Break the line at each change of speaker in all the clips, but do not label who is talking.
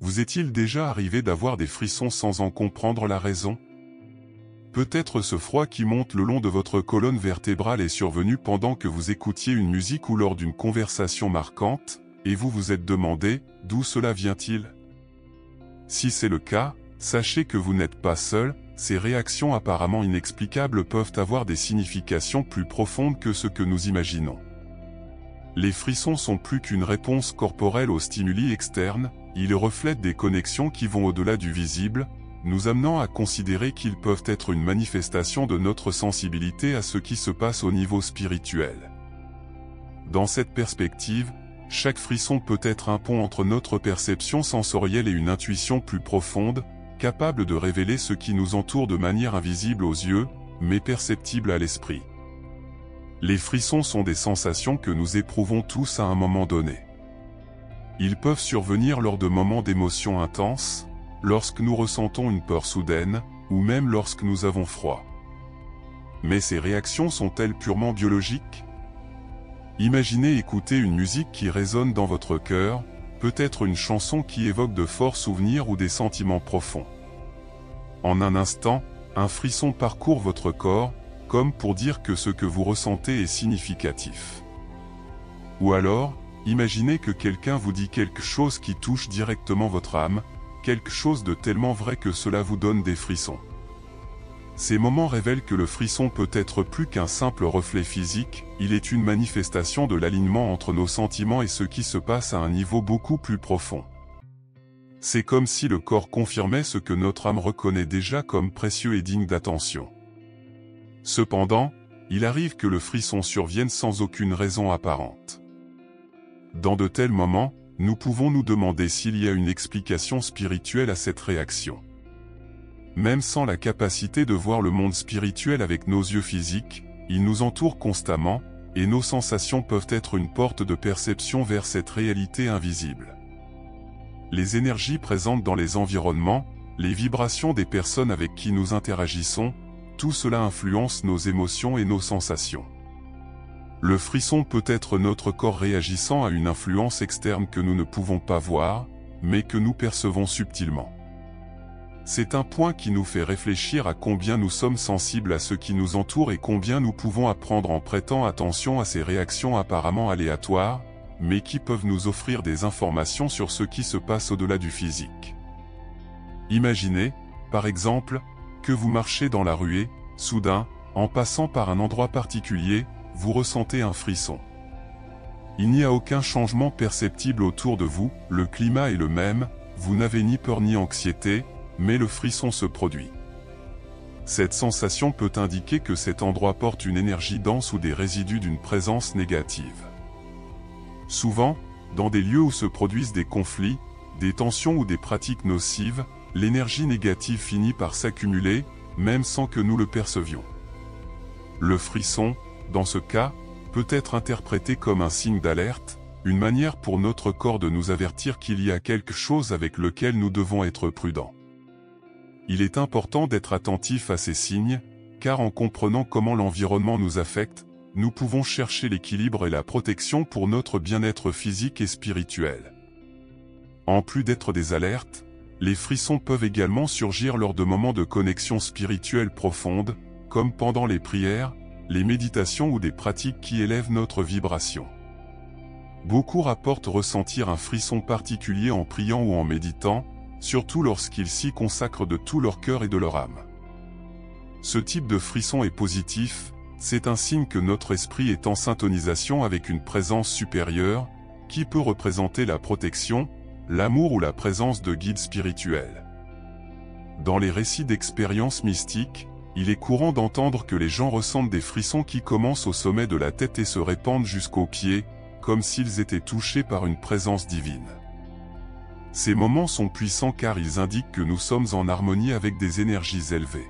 vous est-il déjà arrivé d'avoir des frissons sans en comprendre la raison? Peut-être ce froid qui monte le long de votre colonne vertébrale est survenu pendant que vous écoutiez une musique ou lors d'une conversation marquante, et vous vous êtes demandé, d'où cela vient-il? Si c'est le cas, sachez que vous n'êtes pas seul, ces réactions apparemment inexplicables peuvent avoir des significations plus profondes que ce que nous imaginons. Les frissons sont plus qu'une réponse corporelle aux stimuli externes, ils reflètent des connexions qui vont au-delà du visible, nous amenant à considérer qu'ils peuvent être une manifestation de notre sensibilité à ce qui se passe au niveau spirituel. Dans cette perspective, chaque frisson peut être un pont entre notre perception sensorielle et une intuition plus profonde, capable de révéler ce qui nous entoure de manière invisible aux yeux, mais perceptible à l'esprit. Les frissons sont des sensations que nous éprouvons tous à un moment donné. Ils peuvent survenir lors de moments d'émotion intenses, lorsque nous ressentons une peur soudaine, ou même lorsque nous avons froid. Mais ces réactions sont-elles purement biologiques? Imaginez écouter une musique qui résonne dans votre cœur, peut-être une chanson qui évoque de forts souvenirs ou des sentiments profonds. En un instant, un frisson parcourt votre corps, comme pour dire que ce que vous ressentez est significatif. Ou alors, imaginez que quelqu'un vous dit quelque chose qui touche directement votre âme, quelque chose de tellement vrai que cela vous donne des frissons. Ces moments révèlent que le frisson peut être plus qu'un simple reflet physique, il est une manifestation de l'alignement entre nos sentiments et ce qui se passe à un niveau beaucoup plus profond. C'est comme si le corps confirmait ce que notre âme reconnaît déjà comme précieux et digne d'attention. Cependant, il arrive que le frisson survienne sans aucune raison apparente. Dans de tels moments, nous pouvons nous demander s'il y a une explication spirituelle à cette réaction. Même sans la capacité de voir le monde spirituel avec nos yeux physiques, il nous entoure constamment, et nos sensations peuvent être une porte de perception vers cette réalité invisible. Les énergies présentes dans les environnements, les vibrations des personnes avec qui nous interagissons, tout cela influence nos émotions et nos sensations. Le frisson peut être notre corps réagissant à une influence externe que nous ne pouvons pas voir, mais que nous percevons subtilement. C'est un point qui nous fait réfléchir à combien nous sommes sensibles à ce qui nous entoure et combien nous pouvons apprendre en prêtant attention à ces réactions apparemment aléatoires, mais qui peuvent nous offrir des informations sur ce qui se passe au-delà du physique. Imaginez, par exemple, que vous marchez dans la rue et, soudain, en passant par un endroit particulier, vous ressentez un frisson. Il n'y a aucun changement perceptible autour de vous, le climat est le même, vous n'avez ni peur ni anxiété, mais le frisson se produit. Cette sensation peut indiquer que cet endroit porte une énergie dense ou des résidus d'une présence négative. Souvent, dans des lieux où se produisent des conflits, des tensions ou des pratiques nocives, l'énergie négative finit par s'accumuler, même sans que nous le percevions. Le frisson, dans ce cas, peut être interprété comme un signe d'alerte, une manière pour notre corps de nous avertir qu'il y a quelque chose avec lequel nous devons être prudents. Il est important d'être attentif à ces signes, car en comprenant comment l'environnement nous affecte, nous pouvons chercher l'équilibre et la protection pour notre bien-être physique et spirituel. En plus d'être des alertes, les frissons peuvent également surgir lors de moments de connexion spirituelle profonde, comme pendant les prières, les méditations ou des pratiques qui élèvent notre vibration. Beaucoup rapportent ressentir un frisson particulier en priant ou en méditant, surtout lorsqu'ils s'y consacrent de tout leur cœur et de leur âme. Ce type de frisson est positif, c'est un signe que notre esprit est en syntonisation avec une présence supérieure, qui peut représenter la protection, l'amour ou la présence de guides spirituels. Dans les récits d'expériences mystiques, il est courant d'entendre que les gens ressentent des frissons qui commencent au sommet de la tête et se répandent jusqu'aux pieds, comme s'ils étaient touchés par une présence divine. Ces moments sont puissants car ils indiquent que nous sommes en harmonie avec des énergies élevées.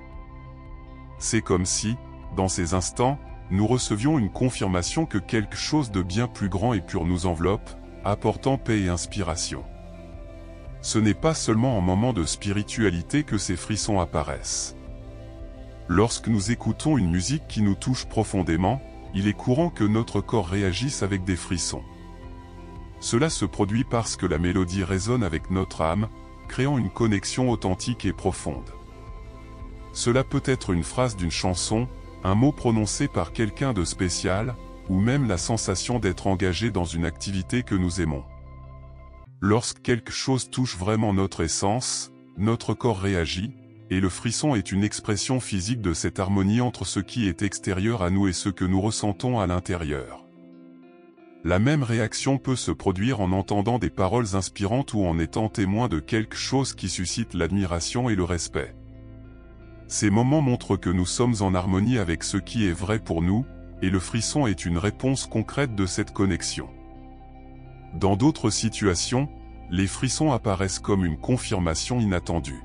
C'est comme si, dans ces instants, nous recevions une confirmation que quelque chose de bien plus grand et pur nous enveloppe, apportant paix et inspiration. Ce n'est pas seulement en moments de spiritualité que ces frissons apparaissent. Lorsque nous écoutons une musique qui nous touche profondément, il est courant que notre corps réagisse avec des frissons. Cela se produit parce que la mélodie résonne avec notre âme, créant une connexion authentique et profonde. Cela peut être une phrase d'une chanson, un mot prononcé par quelqu'un de spécial, ou même la sensation d'être engagé dans une activité que nous aimons. Lorsque quelque chose touche vraiment notre essence, notre corps réagit, et le frisson est une expression physique de cette harmonie entre ce qui est extérieur à nous et ce que nous ressentons à l'intérieur. La même réaction peut se produire en entendant des paroles inspirantes ou en étant témoin de quelque chose qui suscite l'admiration et le respect. Ces moments montrent que nous sommes en harmonie avec ce qui est vrai pour nous, et le frisson est une réponse concrète de cette connexion. Dans d'autres situations, les frissons apparaissent comme une confirmation inattendue.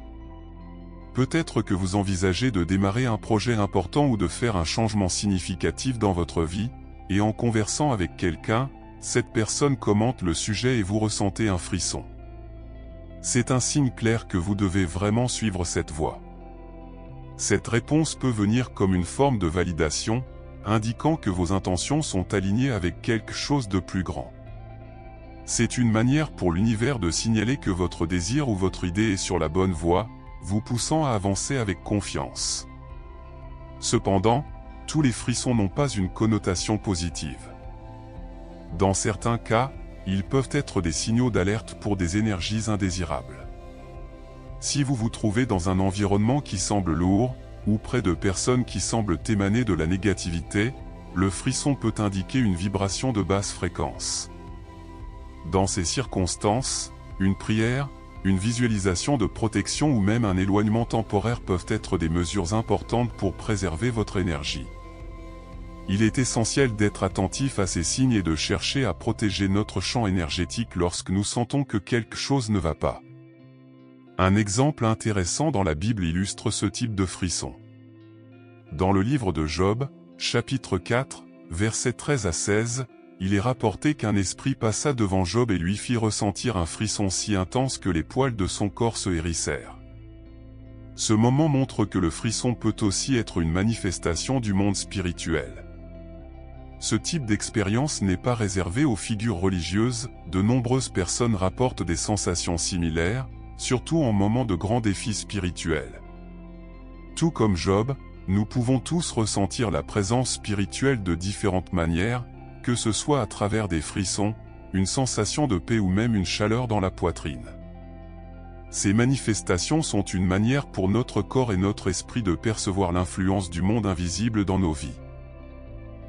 Peut-être que vous envisagez de démarrer un projet important ou de faire un changement significatif dans votre vie, et en conversant avec quelqu'un, cette personne commente le sujet et vous ressentez un frisson. C'est un signe clair que vous devez vraiment suivre cette voie. Cette réponse peut venir comme une forme de validation, indiquant que vos intentions sont alignées avec quelque chose de plus grand. C'est une manière pour l'univers de signaler que votre désir ou votre idée est sur la bonne voie, vous poussant à avancer avec confiance. Cependant, tous les frissons n'ont pas une connotation positive. Dans certains cas, ils peuvent être des signaux d'alerte pour des énergies indésirables. Si vous vous trouvez dans un environnement qui semble lourd, ou près de personnes qui semblent émaner de la négativité, le frisson peut indiquer une vibration de basse fréquence. Dans ces circonstances, une prière, une visualisation de protection ou même un éloignement temporaire peuvent être des mesures importantes pour préserver votre énergie. Il est essentiel d'être attentif à ces signes et de chercher à protéger notre champ énergétique lorsque nous sentons que quelque chose ne va pas. Un exemple intéressant dans la Bible illustre ce type de frisson. Dans le livre de Job, chapitre 4, versets 13 à 16, il est rapporté qu'un esprit passa devant Job et lui fit ressentir un frisson si intense que les poils de son corps se hérissèrent. Ce moment montre que le frisson peut aussi être une manifestation du monde spirituel. Ce type d'expérience n'est pas réservé aux figures religieuses, de nombreuses personnes rapportent des sensations similaires, surtout en moments de grands défis spirituels. Tout comme Job, nous pouvons tous ressentir la présence spirituelle de différentes manières, que ce soit à travers des frissons, une sensation de paix ou même une chaleur dans la poitrine. Ces manifestations sont une manière pour notre corps et notre esprit de percevoir l'influence du monde invisible dans nos vies.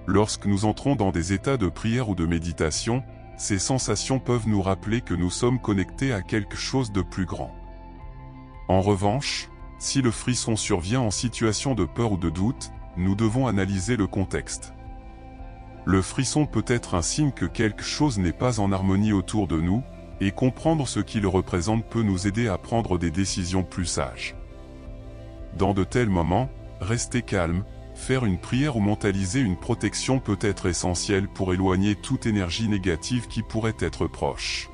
Lorsque nous entrons dans des états de prière ou de méditation, ces sensations peuvent nous rappeler que nous sommes connectés à quelque chose de plus grand. En revanche, si le frisson survient en situation de peur ou de doute, nous devons analyser le contexte. Le frisson peut être un signe que quelque chose n'est pas en harmonie autour de nous, et comprendre ce qu'il représente peut nous aider à prendre des décisions plus sages. Dans de tels moments, rester calme, faire une prière ou mentaliser une protection peut être essentiel pour éloigner toute énergie négative qui pourrait être proche.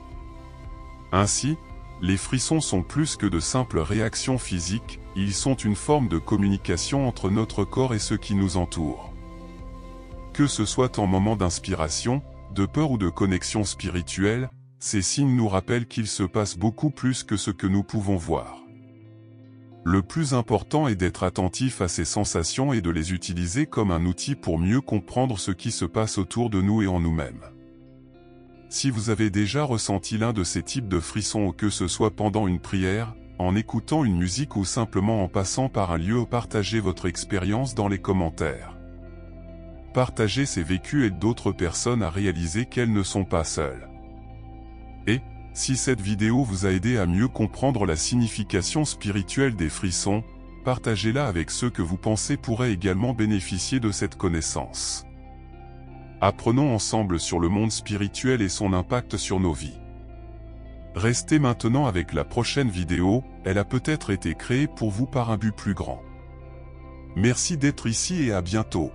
Ainsi, les frissons sont plus que de simples réactions physiques, ils sont une forme de communication entre notre corps et ce qui nous entoure. Que ce soit en moment d'inspiration, de peur ou de connexion spirituelle, ces signes nous rappellent qu'il se passe beaucoup plus que ce que nous pouvons voir. Le plus important est d'être attentif à ces sensations et de les utiliser comme un outil pour mieux comprendre ce qui se passe autour de nous et en nous-mêmes. Si vous avez déjà ressenti l'un de ces types de frissons, que ce soit pendant une prière, en écoutant une musique ou simplement en passant par un lieu, partagez votre expérience dans les commentaires. Partagez ces vécus, aide d'autres personnes à réaliser qu'elles ne sont pas seules. Et, si cette vidéo vous a aidé à mieux comprendre la signification spirituelle des frissons, partagez-la avec ceux que vous pensez pourraient également bénéficier de cette connaissance. Apprenons ensemble sur le monde spirituel et son impact sur nos vies. Restez maintenant avec la prochaine vidéo, elle a peut-être été créée pour vous par un but plus grand. Merci d'être ici et à bientôt.